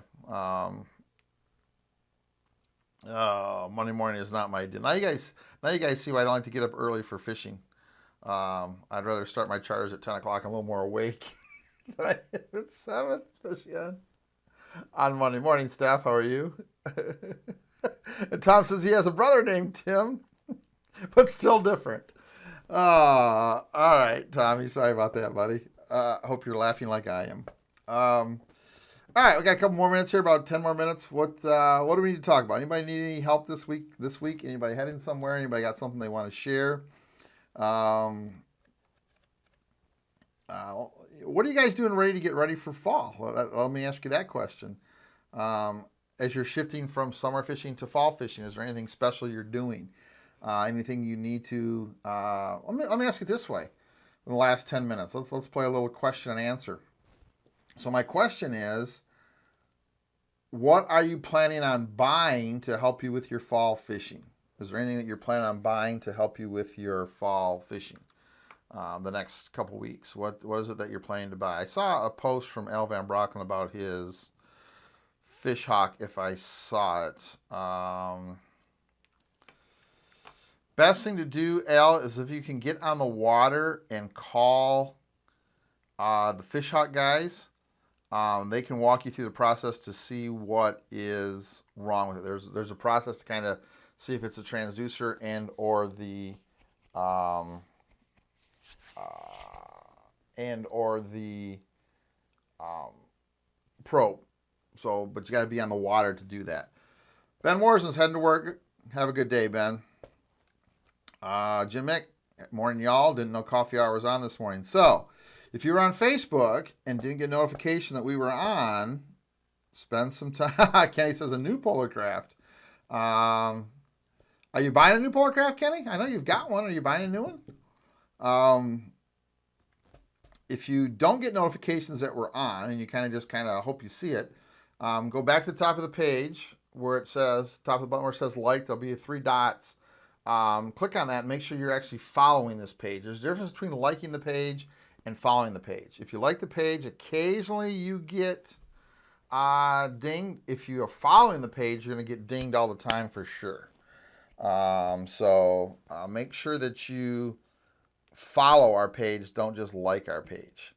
Monday morning is not my day. Now you guys see why I don't like to get up early for fishing. I'd rather start my charters at 10 o'clock. I'm a little more awake than I am at 7, especially on Monday morning. Steph, how are you? And Tom says he has a brother named Tim, but still different. All right, Tommy. Sorry about that, buddy. Hope you're laughing like I am. All right, we got a couple more minutes here, about 10 more minutes. What do we need to talk about? Anybody need any help this week? Anybody heading somewhere? Anybody got something they want to share? What are you guys doing ready to get ready for fall? Let me ask you that question. As you're shifting from summer fishing to fall fishing, is there anything special you're doing? Anything you need to? Let me ask it this way. In the last 10 minutes, let's play a little question and answer. So my question is, what are you planning on buying to help you with your fall fishing? Is there anything that you're planning on buying to help you with your fall fishing the next couple weeks? What is it that you're planning to buy? I saw a post from Al Van Brocklen about his fish hawk, if I saw it. Best thing to do, Al, is if you can get on the water and call the fish hawk guys. They can walk you through the process to see what is wrong with it. There's a process to kind of see if it's a transducer and or the probe. So, but you got to be on the water to do that. Ben Morrison's heading to work. Have a good day, Ben. Jim Mick, morning, y'all. Didn't know coffee hour was on this morning. So, if you were on Facebook and didn't get notification that we were on, spend some time. Kenny says a new polar craft. Are you buying a new Polarcraft, Kenny? I know you've got one. Are you buying a new one? If you don't get notifications that we're on, and you kind of hope you see it, go back to the top of the page where it says, top of the button where it says like, there'll be 3 dots. Click on that and make sure you're actually following this page. There's a difference between liking the page and following the page. If you like the page, occasionally you get dinged. If you are following the page, you're going to get dinged all the time for sure. So make sure that you follow our page, don't just like our page.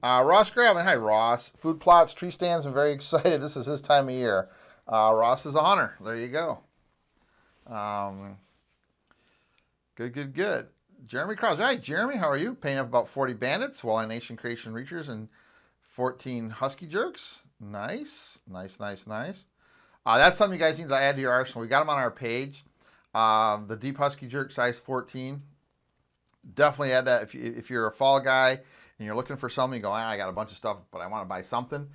Ross Graven, hi Ross. Food plots, tree stands, I'm very excited. This is his time of year. Ross is a hunter. There you go. Good. Jeremy Krause, hi Jeremy, how are you? Painting up about 40 bandits, Walleye Nation Creation Reachers, and 14 Husky Jerks. Nice. That's something you guys need to add to your arsenal. We got them on our page. The Deep Husky Jerk size 14. Definitely add that if you're a fall guy and you're looking for something, you go, I got a bunch of stuff, but I want to buy something.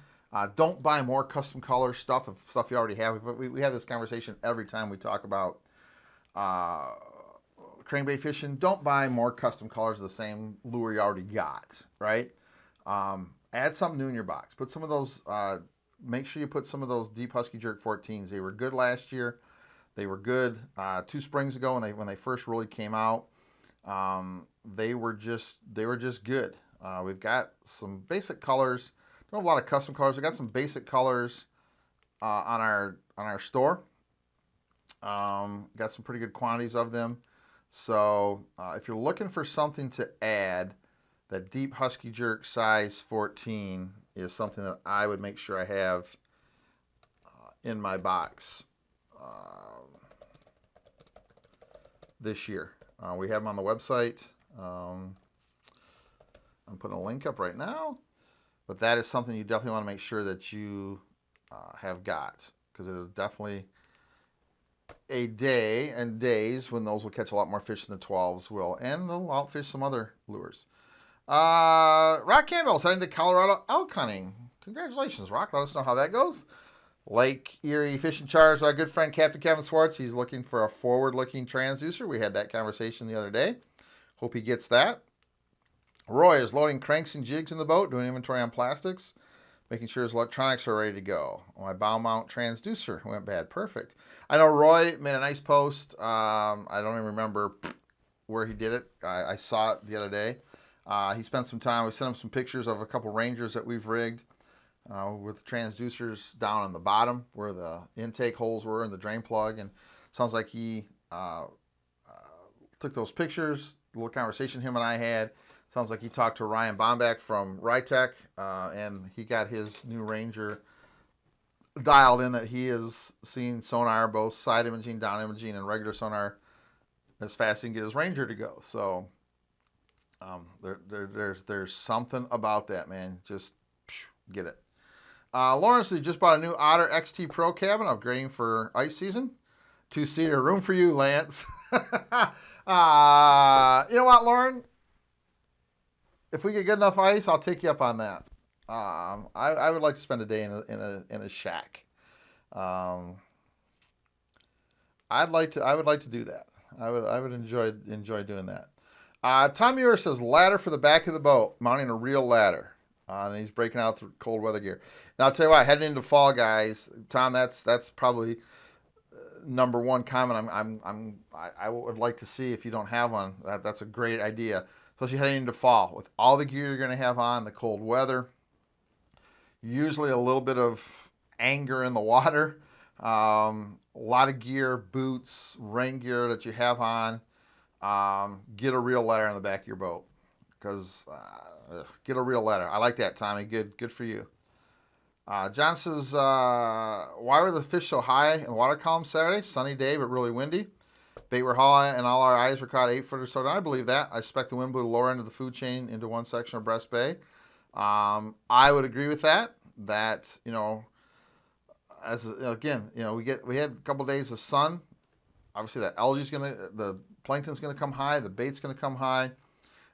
Don't buy more custom color stuff of stuff you already have. We have this conversation every time we talk about crankbait fishing. Don't buy more custom colors of the same lure you already got, right? Add something new in your box. Put some of those, make sure you put some of those Deep Husky Jerk 14s. They were good last year. They were good 2 springs ago when they first really came out. They were just good. We've got some basic colors. Don't have a lot of custom colors. We got some basic colors on our store. Got some pretty good quantities of them. So if you're looking for something to add, that Deep Husky Jerk size 14 is something that I would make sure I have in my box this year. We have them on the website. I'm putting a link up right now. But that is something you definitely want to make sure that you have got, because it is definitely a day and days when those will catch a lot more fish than the 12s will, and they'll outfish some other lures. Rock Campbell heading to Colorado elk hunting. Congratulations, Rock. Let us know how that goes. Lake Erie Fishing Charge, our good friend Captain Kevin Swartz. He's looking for a forward-looking transducer. We had that conversation the other day. Hope he gets that. Roy is loading cranks and jigs in the boat, doing inventory on plastics, making sure his electronics are ready to go. My bow mount transducer went bad. Perfect. I know Roy made a nice post. I don't even remember where he did it. I saw it the other day. He spent some time. We sent him some pictures of a couple Rangers that we've rigged with transducers down on the bottom where the intake holes were and the drain plug. And sounds like he took those pictures, a little conversation him and I had. Sounds like he talked to Ryan Bombach from Rytech, and he got his new Ranger dialed in that he is seeing sonar, both side imaging, down imaging, and regular sonar as fast as he can get his Ranger to go. So there's something about that, man. Just get it. Lawrence, he just bought a new Otter XT Pro cabin, upgrading for ice season. 2-seater, room for you, Lance. You know what, Lauren? If we get good enough ice, I'll take you up on that. I would like to spend a day in a shack. I would like to do that. I would enjoy doing that. Tom Muir says ladder for the back of the boat, mounting a real ladder. And he's breaking out the cold weather gear. Now I'll tell you what, heading into fall, guys, Tom, that's probably number one comment I would like to see if you don't have one. That's a great idea. Especially heading into fall with all the gear you're going to have on, the cold weather, usually a little bit of anger in the water, a lot of gear, boots, rain gear that you have on. Get a real ladder on the back of your boat, because get a real ladder. I like that, Tommy. Good for you. John says, why were the fish so high in the water column Saturday? Sunny day, but really windy. Bait were high and all our eyes were caught 8 foot or so down. I believe that. I suspect the wind blew the lower end of the food chain into one section of Breast Bay. I would agree with that. That, we had a couple days of sun. Obviously, the plankton's gonna come high. The bait's gonna come high.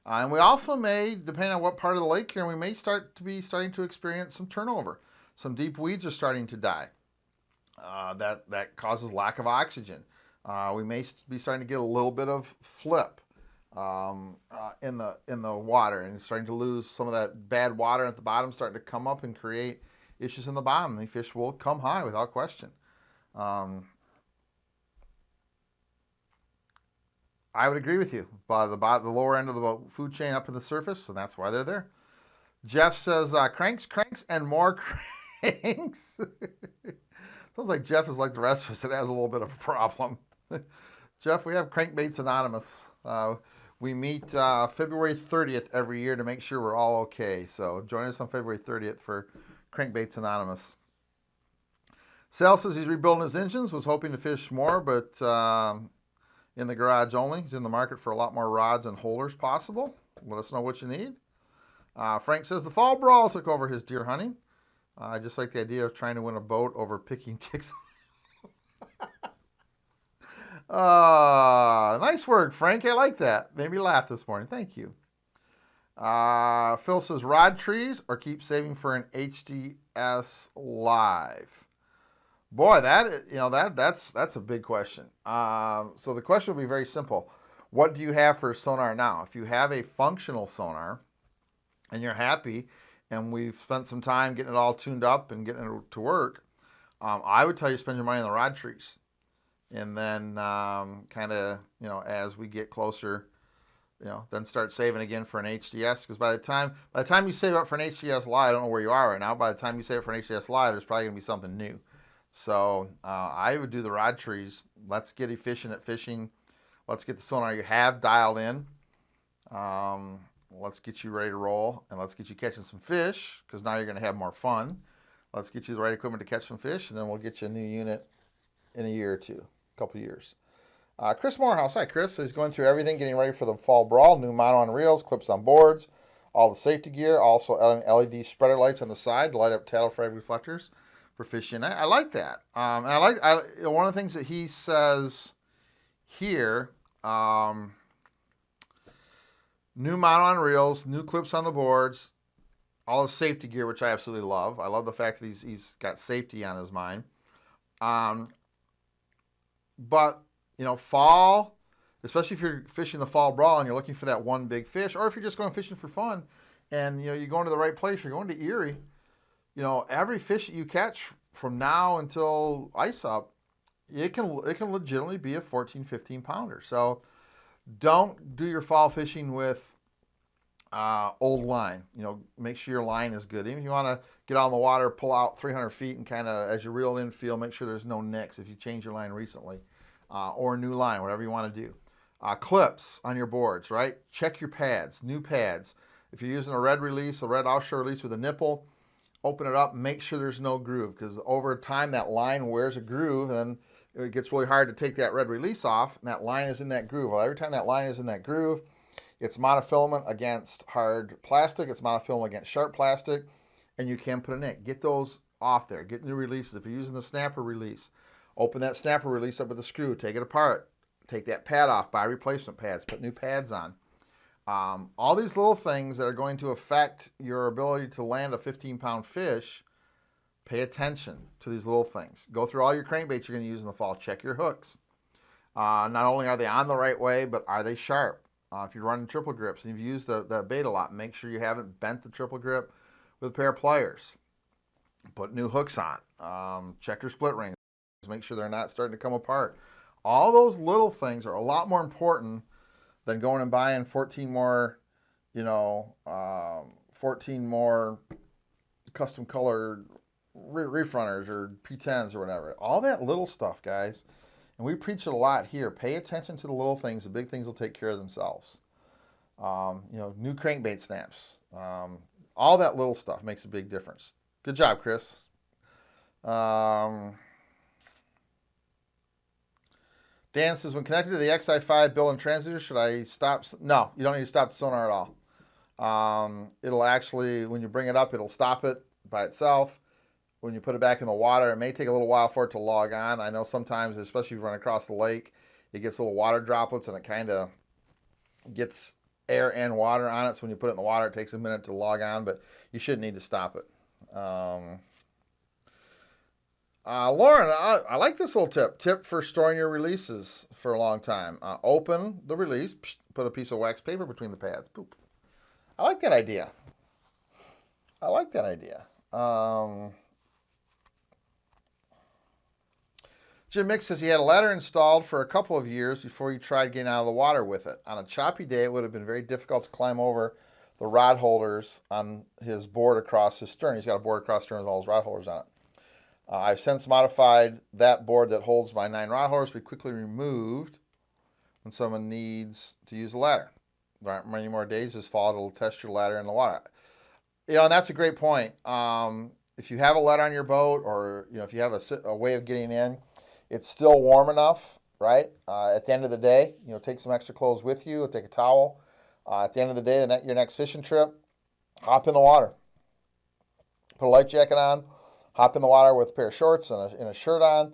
And we also may, depending on what part of the lake here, we may starting to experience some turnover. Some deep weeds are starting to die. That causes lack of oxygen. We may be starting to get a little bit of flip in the water, and starting to lose some of that bad water at the bottom, starting to come up and create issues in the bottom. The fish will come high without question. I would agree with you. By the lower end of the food chain up in the surface, and that's why they're there. Jeff says, cranks, and more cranks. Sounds like Jeff is like the rest of us that has a little bit of a problem. Jeff, we have Crankbaits Anonymous. We meet February 30th every year to make sure we're all okay. So join us on February 30th for Crankbaits Anonymous. Sal says he's rebuilding his engines, was hoping to fish more, but in the garage only. He's in the market for a lot more rods and holders possible. Let us know what you need. Frank says the fall brawl took over his deer hunting. I just like the idea of trying to win a boat over picking ticks. Nice work, Frank. I like that. Made me laugh this morning. Thank you. Phil says rod trees or keep saving for an HDS live. Boy, that's a big question. So the question will be very simple. What do you have for sonar now? If you have a functional sonar and you're happy, and we've spent some time getting it all tuned up and getting it to work, I would tell you spend your money on the rod trees. And then kind of, as we get closer, then start saving again for an HDS. Because by the time you save up for an HDS live, I don't know where you are right now, by the time you save up for an HDS live, there's probably going to be something new. So I would do the rod trees. Let's get efficient at fishing. Let's get the sonar you have dialed in. Let's get you ready to roll, and let's get you catching some fish, because now you're going to have more fun. Let's get you the right equipment to catch some fish, and then we'll get you a new unit in a year or two, a couple years. Chris Morehouse, hi Chris, he's going through everything, getting ready for the fall brawl, new mono on reels, clips on boards, all the safety gear, also LED spreader lights on the side to light up tail frag reflectors for fishing. I like that. And one of the things that he says here, new mono on reels, new clips on the boards, all the safety gear, which I absolutely love. I love the fact that he's got safety on his mind. But, fall, especially if you're fishing the fall brawl and you're looking for that one big fish, or if you're just going fishing for fun and, you're going to the right place, you're going to Erie, every fish that you catch from now until ice up, it can legitimately be a 14, 15 pounder. So don't do your fall fishing with old line. Make sure your line is good. Even if you want to get out on the water, pull out 300 feet and kind of, as you reel in, feel, make sure there's no nicks if you change your line recently, or a new line, whatever you want to do. Clips on your boards, right? Check your pads, new pads. If you're using a red release, a red offshore release with a nipple, open it up, make sure there's no groove, because over time that line wears a groove, and it gets really hard to take that red release off, and that line is in that groove. Well, every time that line is in that groove, it's monofilament against hard plastic, it's monofilament against sharp plastic, and you can put a nick. Get those off there. Get new releases. If you're using the snapper release, open that snapper release up with a screw, take it apart, take that pad off, buy replacement pads, put new pads on. All these little things that are going to affect your ability to land a 15-pound fish, pay attention to these little things. Go through all your crankbaits you're going to use in the fall. Check your hooks. Not only are they on the right way, but are they sharp? If you're running triple grips and you've used the bait a lot, make sure you haven't bent the triple grip with a pair of pliers. Put new hooks on. Check your split rings. Make sure they're not starting to come apart. All those little things are a lot more important than going and buying 14 more, 14 more custom colored reef runners or P10s or whatever. All that little stuff, guys. And we preach it a lot here. Pay attention to the little things. The big things will take care of themselves. New crankbait snaps. All that little stuff makes a big difference. Good job, Chris. Dan says, when connected to the XI5 built-in transducer, should I stop? No, you don't need to stop the sonar at all. It'll actually, when you bring it up, it'll stop it by itself. When you put it back in the water, it may take a little while for it to log on. I know sometimes, especially if you run across the lake, it gets little water droplets and it kind of gets air and water on it. So when you put it in the water, it takes a minute to log on, but you shouldn't need to stop it. Lauren, I like this little tip. Tip for storing your releases for a long time. Open the release, put a piece of wax paper between the pads. Boop. I like that idea. Jim Mick says he had a ladder installed for a couple of years before he tried getting out of the water with it. On a choppy day, it would have been very difficult to climb over the rod holders on his board across his stern. He's got a board across his stern with all his rod holders on it. I've since modified that board that holds my 9 rod holders to be quickly removed when someone needs to use the ladder. There aren't many more days this fall to test your ladder in the water. And that's a great point. If you have a ladder on your boat, or if you have a way of getting in, it's still warm enough, right? At the end of the day, take some extra clothes with you, or take a towel. At the end of the day, your next fishing trip, hop in the water. Put a life jacket on, hop in the water with a pair of shorts and a shirt on.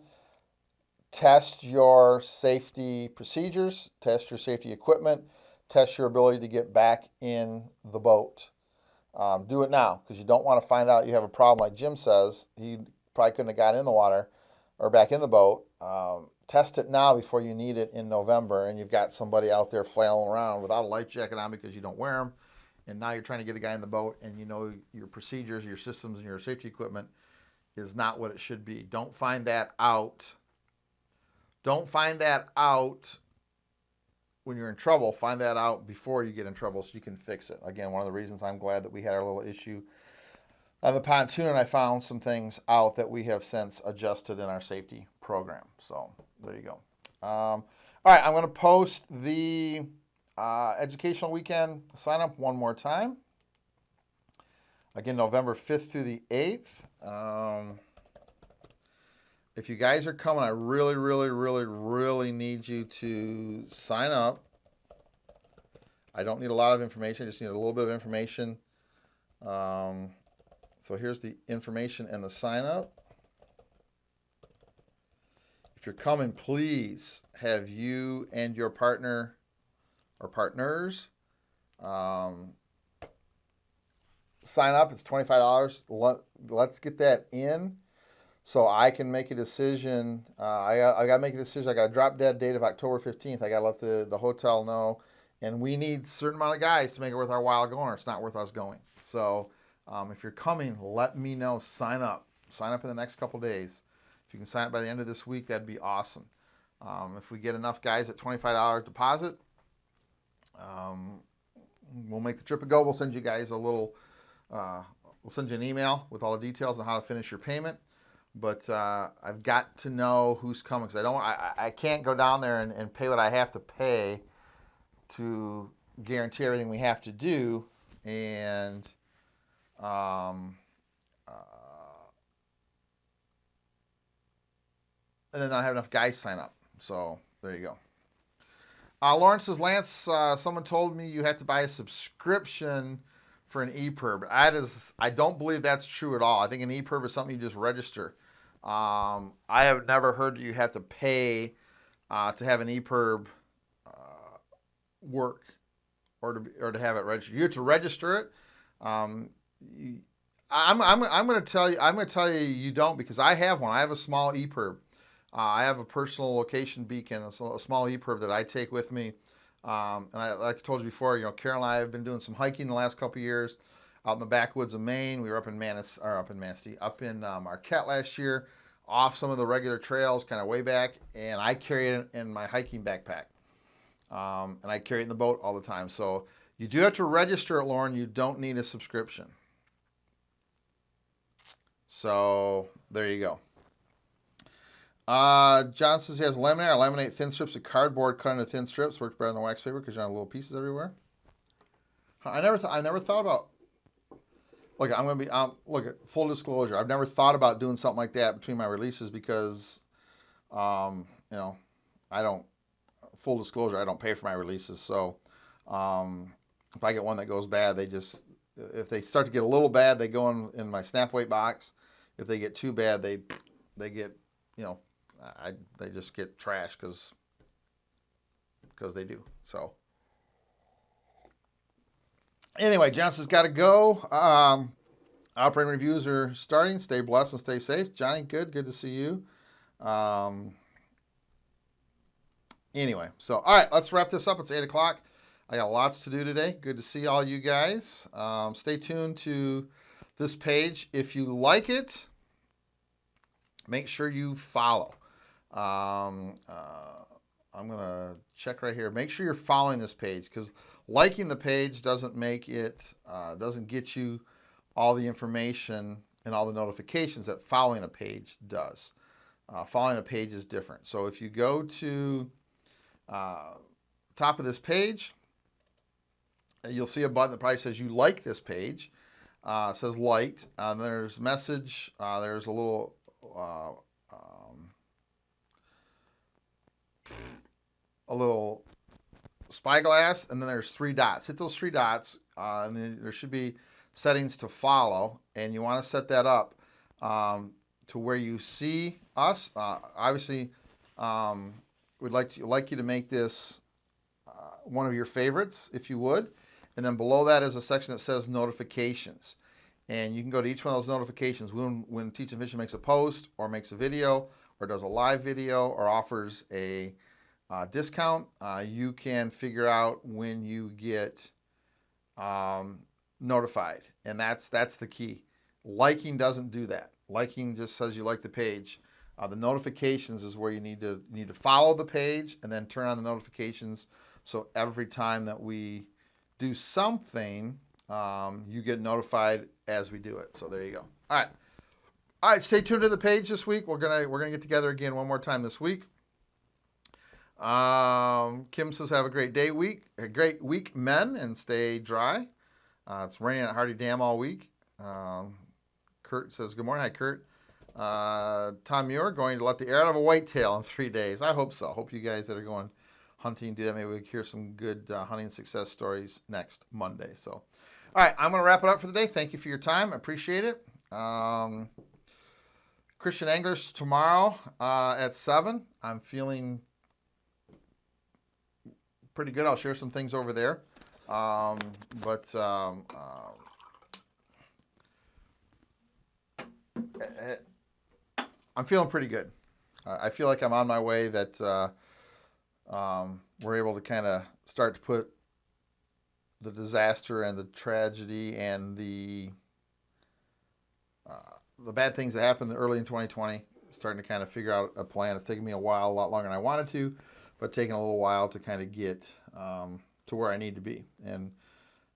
Test your safety procedures, test your safety equipment, test your ability to get back in the boat. Do it now, because you don't want to find out you have a problem like Jim says. He probably couldn't have got in the water or back in the boat. Test it now before you need it in November, and you've got somebody out there flailing around without a life jacket on because you don't wear them, and now you're trying to get a guy in the boat, and your procedures, your systems, and your safety equipment is not what it should be. Don't find that out. Don't find that out when you're in trouble. Find that out before you get in trouble so you can fix it. Again, one of the reasons I'm glad that we had our little issue on the pontoon, and I found some things out that we have since adjusted in our safety program. So there you go. All right, I'm going to post the educational weekend sign up one more time. Again, November 5th through the 8th. If you guys are coming, I really, really, really, really need you to sign up. I don't need a lot of information. I just need a little bit of information. So here's the information and the sign up. If you're coming, please have you and your partner or partners sign up. It's $25. Let's get that in so I can make a decision. I got to make a decision. I got a drop dead date of October 15th. I got to let the hotel know. And we need a certain amount of guys to make it worth our while going, or it's not worth us going. So if you're coming, let me know. Sign up. Sign up in the next couple days. If you can sign up by the end of this week, that'd be awesome. If we get enough guys at $25 deposit, we'll make the trip a go. We'll send you guys we'll send you an email with all the details on how to finish your payment. But I've got to know who's coming, because I can't go down there and pay what I have to pay to guarantee everything we have to do, and then not have enough guys sign up. So there you go. Lawrence says, Lance, someone told me you have to buy a subscription for an EPIRB. I don't believe that's true at all. I think an EPIRB is something you just register. I have never heard that you have to pay to have an EPIRB work or to have it registered. You have to register it. I'm going to tell you you don't, because I have one. I have a small EPIRB. I have a personal location beacon, a small EPIRB that I take with me. And like I told you before, Carol and I have been doing some hiking the last couple of years out in the backwoods of Maine. We were up in Marquette last year, off some of the regular trails, kind of way back, and I carry it in my hiking backpack. And I carry it in the boat all the time. So you do have to register it, Lauren. You don't need a subscription. So there you go. John says he has laminate. I laminate thin strips of cardboard cut into thin strips. Works better than wax paper because you have little pieces everywhere. I never thought about. Look, I'm going to be look at full disclosure. I've never thought about doing something like that between my releases because, I don't. Full disclosure, I don't pay for my releases. So, if I get one that goes bad, if they start to get a little bad, they go in my snap weight box. If they get too bad, they get, they just get trashed because they do. So anyway, Johnson's got to go. Operating reviews are starting. Stay blessed and stay safe. Johnny, good to see you. Anyway, so all right, let's wrap this up. It's 8 o'clock. I got lots to do today. Good to see all you guys. Stay tuned to this page. If you like it, make sure you follow. I'm gonna check right here. Make sure you're following this page, because liking the page doesn't make it, doesn't get you all the information and all the notifications that following a page does. Following a page is different. So if you go to top of this page, you'll see a button that probably says you like this page. It says liked. There's message. There's a little spyglass, and then there's 3 dots. Hit those 3 dots, and then there should be settings to follow, and you want to set that up to where you see us. Obviously, we'd like you to make this one of your favorites, if you would. And then below that is a section that says notifications. And you can go to each one of those notifications. When Teach and Fishing makes a post or makes a video or does a live video or offers a discount, you can figure out when you get notified. And that's the key. Liking doesn't do that. Liking just says you like the page. The notifications is where you need to follow the page and then turn on the notifications, so every time that we do something, you get notified as we do it. So there you go. All right. Stay tuned to the page this week. We're gonna get together again one more time this week. Kim says have a great week, men, and stay dry. It's raining at Hardy Dam all week. Kurt says good morning. Hi, Kurt. Tom Muir, going to let the air out of a whitetail in 3 days. I hope so. Hope you guys that are going hunting do that. Maybe we can hear some good hunting success stories next Monday. So, all right, I'm going to wrap it up for the day. Thank you for your time. I appreciate it. Christian Anglers tomorrow at 7. I'm feeling pretty good. I'll share some things over there. I'm feeling pretty good. I feel like I'm on my way, that we're able to kind of start to put the disaster and the tragedy and the bad things that happened early in 2020, starting to kind of figure out a plan. It's taken me a lot longer than I wanted to, but taking a little while to kind of get to where I need to be. And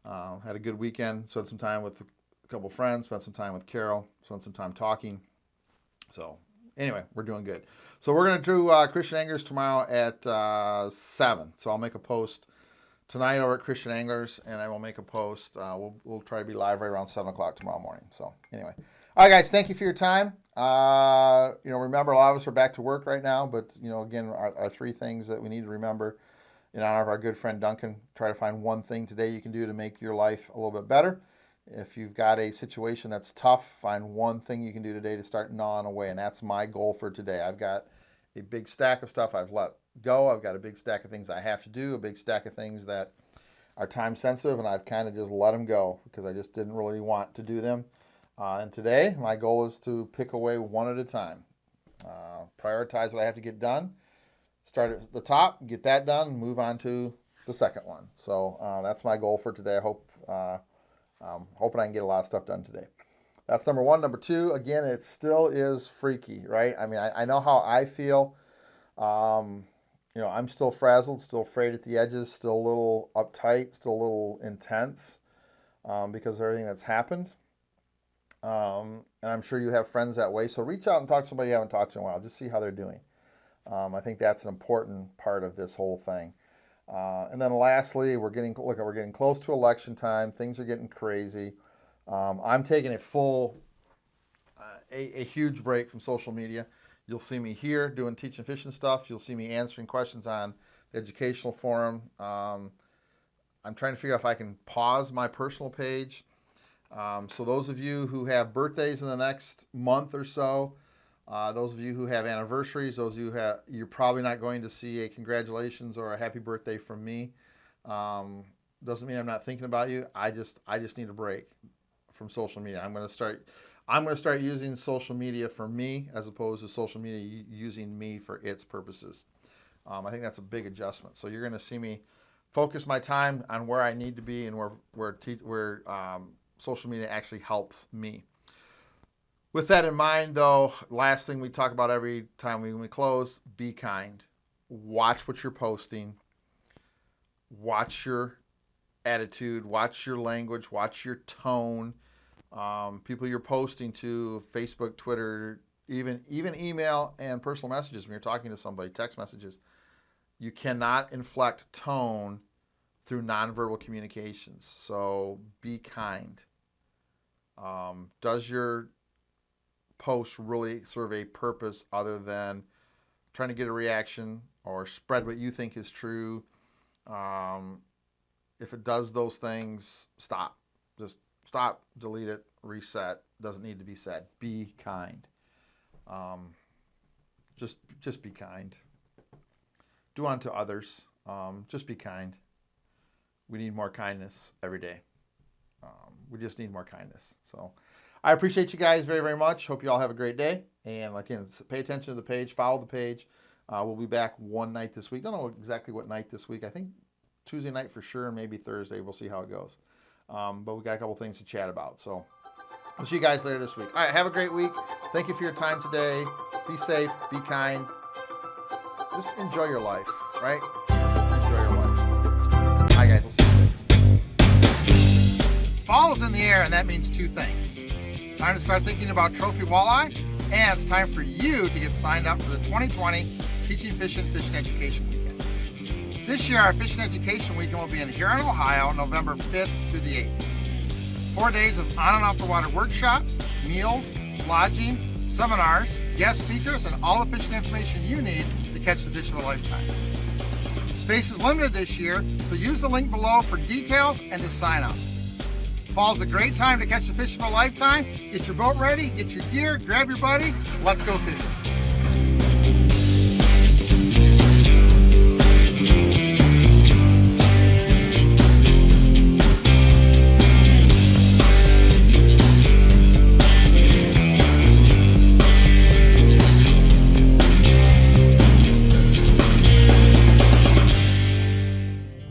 had a good weekend, spent some time with a couple friends, spent some time with Carol, spent some time talking. So anyway, we're doing good. So we're going to do Christian Anglers tomorrow at 7. So I'll make a post tonight over at Christian Anglers, and I will make a post. We'll try to be live right around 7 o'clock tomorrow morning. So anyway. All right, guys, thank you for your time. Remember, a lot of us are back to work right now, but, again, our 3 things that we need to remember in honor of our good friend Duncan. Try to find one thing today you can do to make your life a little bit better. If you've got a situation that's tough, find one thing you can do today to start gnawing away, and that's my goal for today. I've got a big stack of stuff I've let go. I've got a big stack of things I have to do, a big stack of things that are time sensitive, and I've kind of just let them go because I just didn't really want to do them. And today, my goal is to pick away one at a time. Prioritize what I have to get done. Start at the top, get that done, and move on to the second one. So that's my goal for today. I hope, hoping I can get a lot of stuff done today. That's number 1. Number 2, again, it still is freaky, right? I mean, I know how I feel. I'm still frazzled, still frayed at the edges, still a little uptight, still a little intense because of everything that's happened. And I'm sure you have friends that way. So reach out and talk to somebody you haven't talked to in a while. Just see how they're doing. I think that's an important part of this whole thing. And then lastly, we're getting close to election time. Things are getting crazy. I'm taking a huge break from social media. You'll see me here doing Teach and Fishing stuff. You'll see me answering questions on the educational forum. I'm trying to figure out if I can pause my personal page. So those of you who have birthdays in the next month or so, those of you who have anniversaries, you're probably not going to see a congratulations or a happy birthday from me. Doesn't mean I'm not thinking about you. I just need a break from social media. I'm going to start using social media for me as opposed to social media using me for its purposes. I think that's a big adjustment. So you're going to see me focus my time on where I need to be and where social media actually helps me. With that in mind, though, last thing we talk about every time when we close, be kind. Watch what you're posting. Watch your attitude. Watch your language. Watch your tone. People you're posting to, Facebook, Twitter, even email and personal messages when you're talking to somebody, text messages. You cannot inflect tone through nonverbal communications. So be kind. Does your post really serve a purpose other than trying to get a reaction or spread what you think is true? If it does those things, stop. Just stop, delete it, reset. Doesn't need to be said. Be kind. Just be kind. Do unto others. Just be kind. We need more kindness every day. We just need more kindness. So I appreciate you guys very, very much. Hope you all have a great day. And again, pay attention to the page. Follow the page. We'll be back one night this week. Don't know exactly what night this week. I think Tuesday night for sure, and maybe Thursday. We'll see how it goes. But we got a couple things to chat about. So we'll see you guys later this week. All right, have a great week. Thank you for your time today. Be safe. Be kind. Just enjoy your life, right? Just enjoy your life. Hi, guys. We'll see you later. Fall's in the air, and that means two things. Time to start thinking about trophy walleye, and it's time for you to get signed up for the 2020 Teaching Fishing Education Weekend. This year, our Fishing Education Weekend will be in Huron, Ohio, November 5th through the 8th. 4 days of on and off the water workshops, meals, lodging, seminars, guest speakers, and all the fishing information you need to catch the fish of a lifetime. Space is limited this year, so use the link below for details and to sign up. Fall's a great time to catch the fish of a lifetime. Get your boat ready, get your gear, grab your buddy, let's go fishing.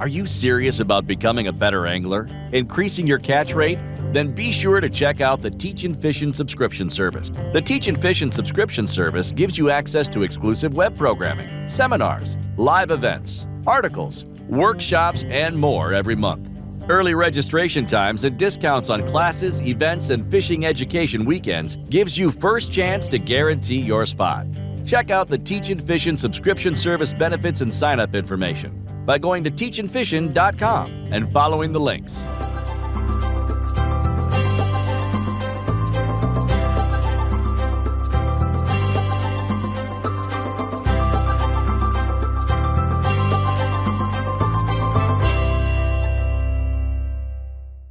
Are you serious about becoming a better angler? Increasing your catch rate? Then be sure to check out the Teachin' Fishin' subscription service. The Teachin' Fishin' subscription service gives you access to exclusive web programming, seminars, live events, articles, workshops, and more every month. Early registration times and discounts on classes, events, and fishing education weekends gives you first chance to guarantee your spot. Check out the Teachin' Fishin' subscription service benefits and sign-up information by going to teachinfishin.com and following the links.